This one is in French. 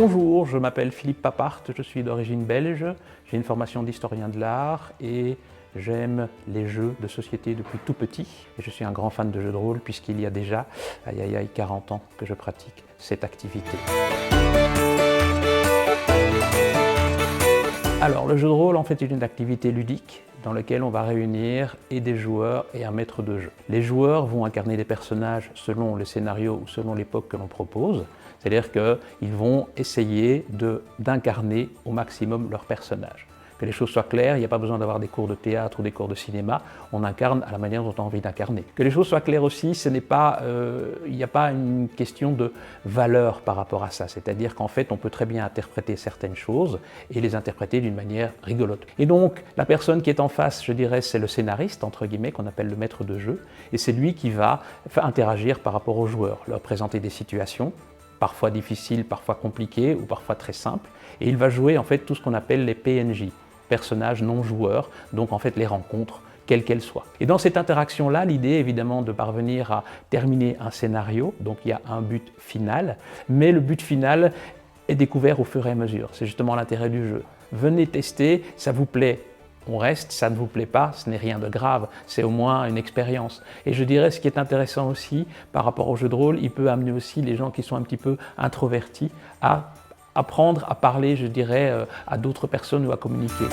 Bonjour, je m'appelle Philippe Papart, je suis d'origine belge, j'ai une formation d'historien de l'art et j'aime les jeux de société depuis tout petit. Et je suis un grand fan de jeux de rôle puisqu'il y a déjà, 40 ans que je pratique cette activité. Alors le jeu de rôle en fait est une activité ludique dans laquelle on va réunir et des joueurs et un maître de jeu. Les joueurs vont incarner des personnages selon le scénario ou selon l'époque que l'on propose, c'est-à-dire qu'ils vont essayer d'incarner au maximum leur personnage. Que les choses soient claires, il n'y a pas besoin d'avoir des cours de théâtre ou des cours de cinéma, on incarne à la manière dont on a envie d'incarner. Que les choses soient claires aussi, il n'y a pas une question de valeur par rapport à ça, c'est-à-dire qu'en fait on peut très bien interpréter certaines choses et les interpréter d'une manière rigolote. Et donc la personne qui est en face, je dirais, c'est le scénariste, entre guillemets, qu'on appelle le maître de jeu, et c'est lui qui va interagir par rapport aux joueurs, leur présenter des situations, parfois difficiles, parfois compliquées ou parfois très simples, et il va jouer en fait tout ce qu'on appelle les PNJ, personnages non joueurs, donc en fait les rencontres, quelles qu'elles soient. Et dans cette interaction-là, l'idée est évidemment de parvenir à terminer un scénario, donc il y a un but final, mais le but final est découvert au fur et à mesure, c'est justement l'intérêt du jeu. Venez tester, ça vous plaît, on reste, ça ne vous plaît pas, ce n'est rien de grave, c'est au moins une expérience. Et je dirais, ce qui est intéressant aussi par rapport au jeu de rôle, il peut amener aussi les gens qui sont un petit peu introvertis à apprendre à parler, je dirais, à d'autres personnes ou à communiquer.